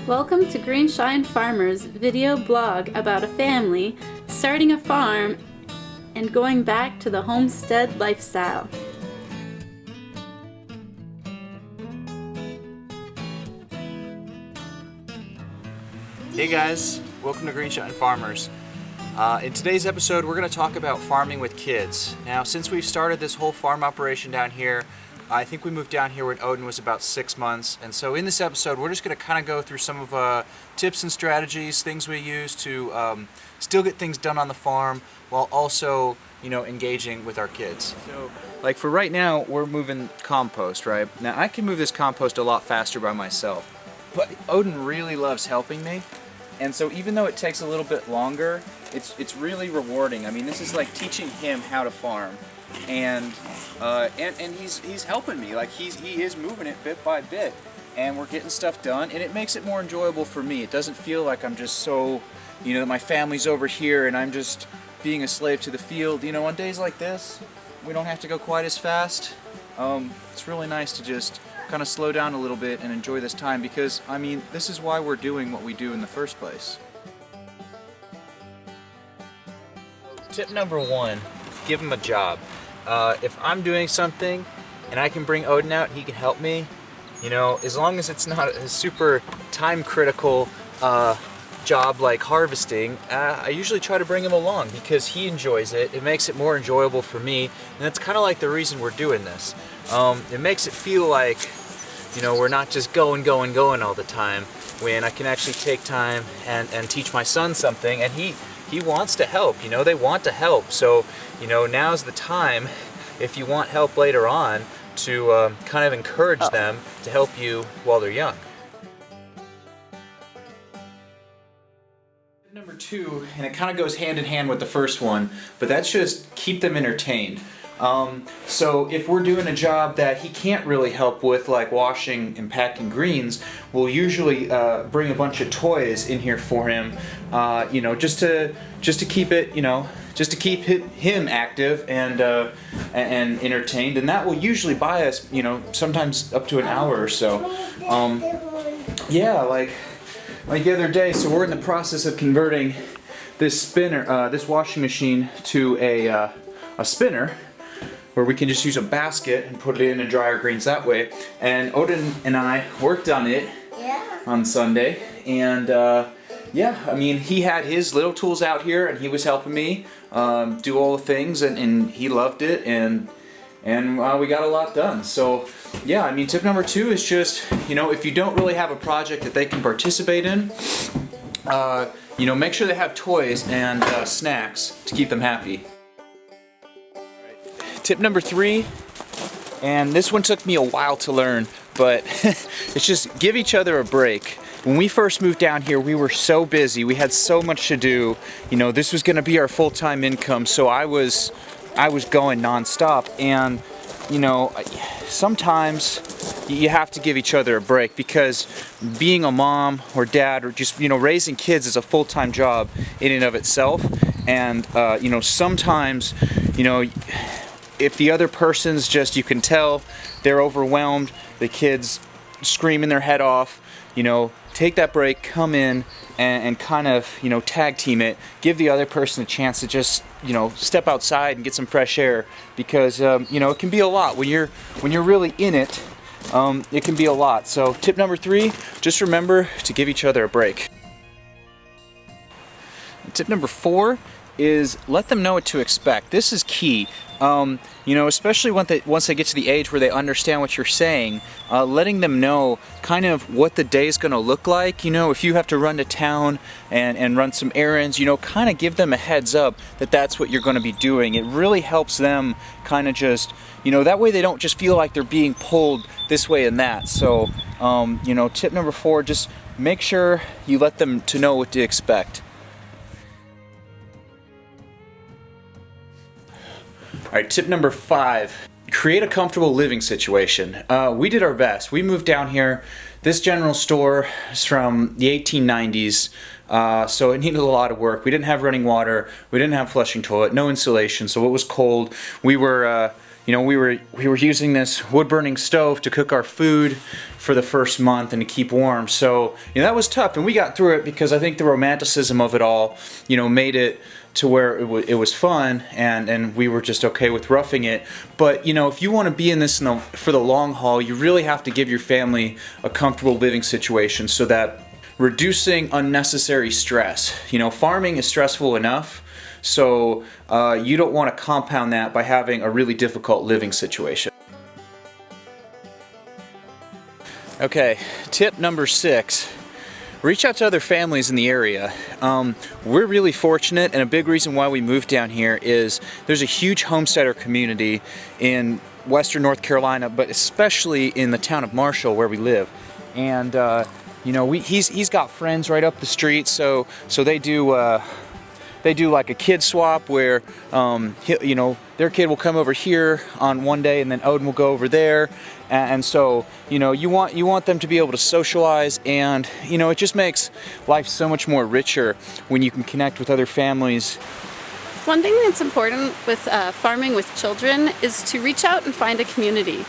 Welcome to Greenshine Farmers video blog about a family starting a farm and going back to the homestead lifestyle. Hey guys, welcome to Greenshine Farmers. In today's episode we're going to talk about farming with kids. Now since we've started this whole farm operation down here, I think we moved down here when Odin was about 6 months, and so in this episode we're just going to kind of go through some of tips and strategies, things we use to still get things done on the farm while also, engaging with our kids. So, like for right now, we're moving compost, right? Now I can move this compost a lot faster by myself, but Odin really loves helping me, and so even though it takes a little bit longer, it's really rewarding. I mean, this is like teaching him how to farm. And he's helping me. Like he is moving it bit by bit, and we're getting stuff done, and it makes it more enjoyable for me. It doesn't feel like I'm just so, my family's over here and I'm just being a slave to the field. On days like this, we don't have to go quite as fast. It's really nice to just kind of slow down a little bit and enjoy this time, because this is why we're doing what we do in the first place. Tip number one: give him a job. If I'm doing something and I can bring Odin out, he can help me, as long as it's not a super time critical job like harvesting, I usually try to bring him along because he enjoys it. It makes it more enjoyable for me, and that's kind of like the reason we're doing this. It makes it feel like, we're not just going all the time, when I can actually take time and teach my son something, and he wants to help. They want to help. So, now's the time, if you want help later on, to kind of encourage them to help you while they're young. Number two, and it kind of goes hand in hand with the first one, but that's just keep them entertained. So if we're doing a job that he can't really help with, like washing and packing greens, we'll usually bring a bunch of toys in here for him, just to keep it, just to keep him active and entertained, and that will usually buy us, sometimes up to an hour or so. Yeah, like the other day, so we're in the process of converting this spinner, this washing machine, to a spinner, where we can just use a basket and put it in and dry our greens that way. And Odin and I worked on it on Sunday, and he had his little tools out here and he was helping me do all the things, and he loved it, and we got a lot done. So yeah, tip number two is just, if you don't really have a project that they can participate in, make sure they have toys and snacks to keep them happy. Tip number three, and this one took me a while to learn, but it's just give each other a break. When we first moved down here, we were so busy, we had so much to do. This was going to be our full-time income, so I was going non-stop, and sometimes you have to give each other a break, because being a mom or dad, or just raising kids, is a full-time job in and of itself. And sometimes if the other person's just, you can tell they're overwhelmed, the kids screaming their head off, take that break, come in and kind of, tag team it, give the other person a chance to just, step outside and get some fresh air, because, it can be a lot. When you're really in it, it can be a lot. So tip number three, just remember to give each other a break. Tip number four is let them know what to expect. This is key. Especially once they get to the age where they understand what you're saying, letting them know kind of what the day is going to look like. If you have to run to town and run some errands, kind of give them a heads up that that's what you're going to be doing. It really helps them kind of just, that way they don't just feel like they're being pulled this way and that. So, tip number four, just make sure you let them to know what to expect. Alright, tip number five, create a comfortable living situation. We did our best. We moved down here. This general store is from the 1890s, so it needed a lot of work. We didn't have running water, we didn't have flushing toilet, no insulation, so it was cold. We were we were using this wood-burning stove to cook our food for the first month and to keep warm. So, that was tough, and we got through it because I think the romanticism of it all, made it to where it was fun, and we were just okay with roughing it. But if you want to be in this for the long haul, you really have to give your family a comfortable living situation so that reducing unnecessary stress. Farming is stressful enough, so you don't want to compound that by having a really difficult living situation. Okay, tip number 6. Reach out to other families in the area. We're really fortunate, and a big reason why we moved down here is there's a huge homesteader community in western North Carolina, but especially in the town of Marshall where we live. And he's got friends right up the street, so they do like a kid swap where their kid will come over here on one day and then Odin will go over there, and so you want them to be able to socialize, and it just makes life so much more richer when you can connect with other families. One thing that's important with farming with children is to reach out and find a community.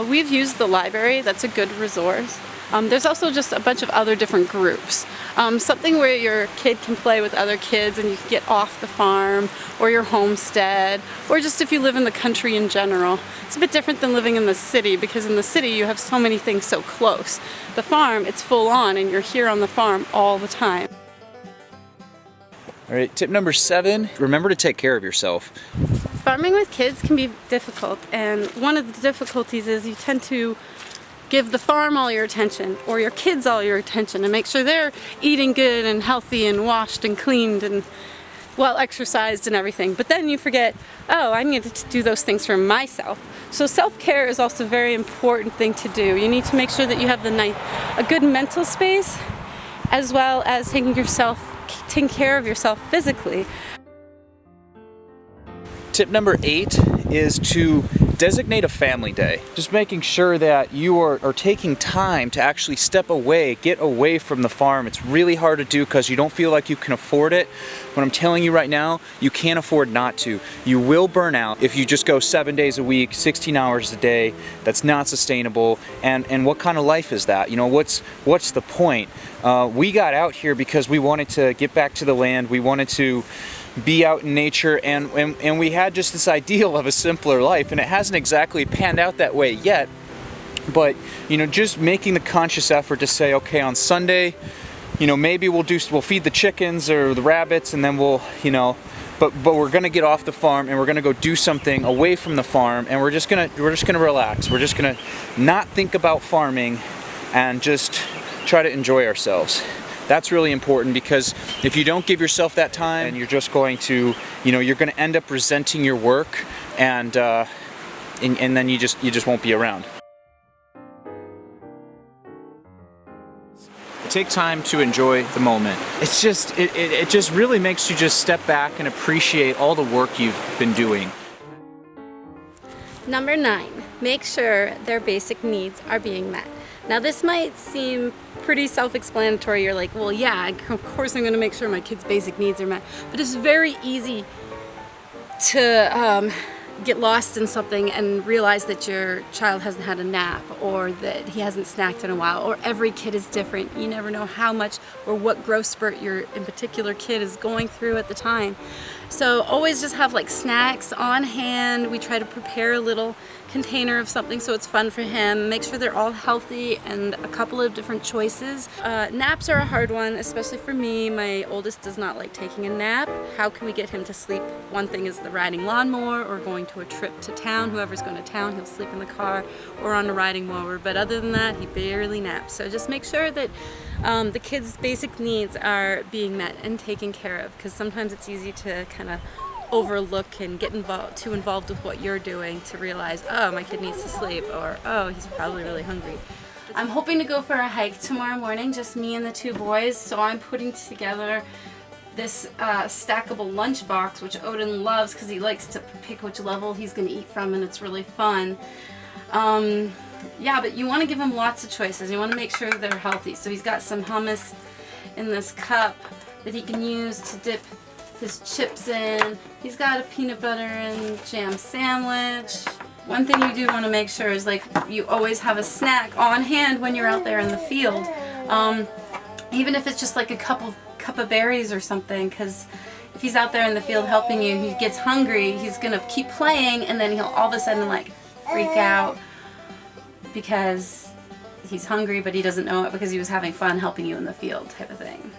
We've used the library. That's a good resource. There's also just a bunch of other different groups. Something where your kid can play with other kids and you can get off the farm, or your homestead, or just if you live in the country in general. It's a bit different than living in the city, because in the city you have so many things so close. The farm, it's full on, and you're here on the farm all the time. All right, tip number 7, remember to take care of yourself. Farming with kids can be difficult, and one of the difficulties is you tend to give the farm all your attention, or your kids all your attention, and make sure they're eating good and healthy and washed and cleaned and well exercised and everything. But then you forget, oh, I need to do those things for myself. So self-care is also a very important thing to do. You need to make sure that you have a good mental space, as well as taking care of yourself physically. Tip number 8 is to designate a family day. Just making sure that you are taking time to actually step away, get away from the farm. It's really hard to do because you don't feel like you can afford it. But I'm telling you right now, you can't afford not to. You will burn out if you just go 7 days a week, 16 hours a day. That's not sustainable. And what kind of life is that? What's the point? We got out here because we wanted to get back to the land. We wanted to be out in nature, and we had just this ideal of a simpler life, and it hasn't exactly panned out that way yet. But just making the conscious effort to say, okay, on Sunday, maybe we'll feed the chickens or the rabbits, and then we'll but we're gonna get off the farm and we're gonna go do something away from the farm, and we're just gonna relax. We're just gonna not think about farming and just try to enjoy ourselves. That's really important, because if you don't give yourself that time, and you're just going to, you're going to end up resenting your work, and then you just won't be around. Take time to enjoy the moment. It's just it just really makes you just step back and appreciate all the work you've been doing. Number 9, make sure their basic needs are being met. Now this might seem pretty self-explanatory. You're like, well, yeah, of course I'm going to make sure my kids' basic needs are met. But it's very easy to get lost in something and realize that your child hasn't had a nap, or that he hasn't snacked in a while, or every kid is different. You never know how much or what growth spurt your in particular kid is going through at the time. So always just have like snacks on hand. We try to prepare a little container of something so it's fun for him. Make sure they're all healthy, and a couple of different choices. Naps are a hard one, especially for me. My oldest does not like taking a nap. How can we get him to sleep? One thing is the riding lawnmower, or going to a trip to town. Whoever's going to town, he'll sleep in the car or on a riding mower. But other than that, he barely naps. So just make sure that the kids' basic needs are being met and taken care of, because sometimes it's easy to kind of overlook and get too involved with what you're doing to realize, oh, my kid needs to sleep, or oh, he's probably really hungry. I'm hoping to go for a hike tomorrow morning, just me and the 2 boys, so I'm putting together this stackable lunchbox, which Odin loves because he likes to pick which level he's going to eat from, and it's really fun. Yeah, but you want to give him lots of choices. You want to make sure they're healthy. So he's got some hummus in this cup that he can use to dip his chips in. He's got a peanut butter and jam sandwich. one thing you do want to make sure is like you always have a snack on hand when you're out there in the field. Even if it's just like a cup of berries or something, because if he's out there in the field helping you, he gets hungry, he's gonna keep playing, and then he'll all of a sudden like freak out because he's hungry but he doesn't know it because he was having fun helping you in the field type of thing.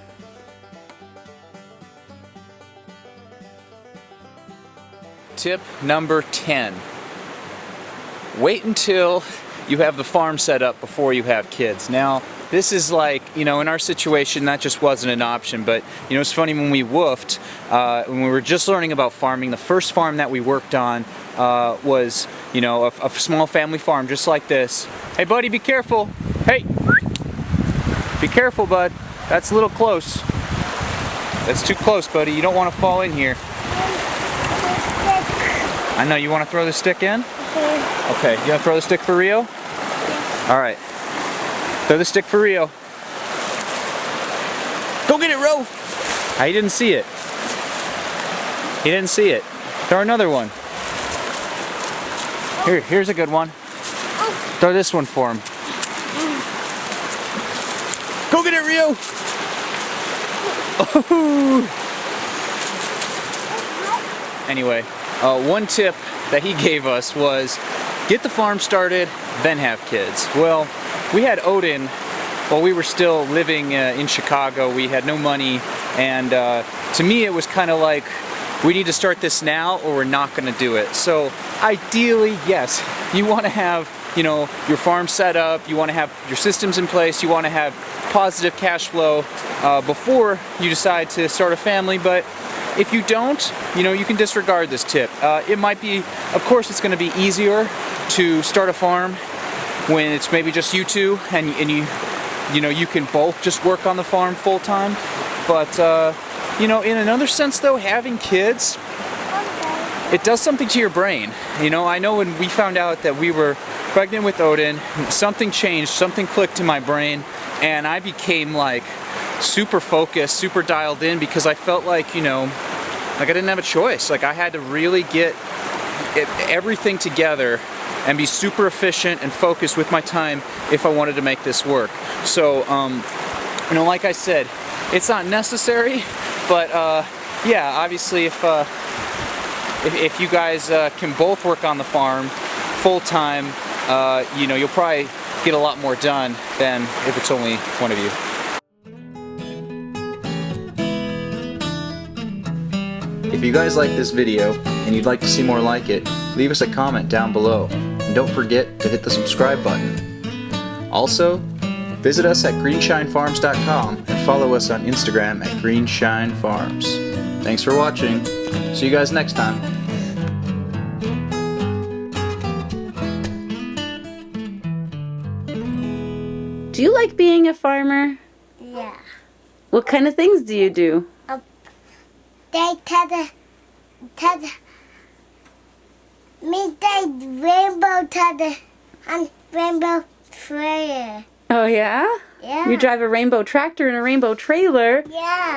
Tip number 10. Wait until you have the farm set up before you have kids. Now, this is like, in our situation, that just wasn't an option, but, it's funny when we woofed, when we were just learning about farming, the first farm that we worked on was, a small family farm just like this. Hey, buddy, be careful. Hey! Be careful, bud. That's a little close. That's too close, buddy. You don't want to fall in here. I know, you want to throw the stick in? Okay, you want to throw the stick for Rio? Alright. Throw the stick for Rio. Go get it, Ro! He didn't see it. He didn't see it. Throw another one. Here's a good one. Throw this one for him. Go get it, Rio! Oh. Anyway, one tip that he gave us was get the farm started, then have kids. Well, we had Odin while we were still living in Chicago. We had no money, and to me it was kind of like, we need to start this now or we're not going to do it. So ideally, yes, you want to have your farm set up, you want to have your systems in place, you want to have positive cash flow before you decide to start a family. But if you don't, you can disregard this tip. It might be, of course, it's going to be easier to start a farm when it's maybe just you two, and you can both just work on the farm full time. But in another sense, though, having kids, it does something to your brain. I know when we found out that we were pregnant with Odin, something changed, something clicked in my brain, and I became like super focused, super dialed in, because I felt like, like I didn't have a choice. Like I had to really get everything together and be super efficient and focused with my time if I wanted to make this work. So, like I said, it's not necessary, but yeah, obviously if you guys can both work on the farm full time, you'll probably get a lot more done than if it's only one of you. If you guys like this video and you'd like to see more like it, leave us a comment down below. And don't forget to hit the subscribe button. Also, visit us at greenshinefarms.com and follow us on Instagram at greenshinefarms. Thanks for watching. See you guys next time. Do you like being a farmer? Yeah. What kind of things do you do? They rainbow and rainbow trailer. Oh yeah? Yeah. You drive a rainbow tractor and a rainbow trailer. Yeah.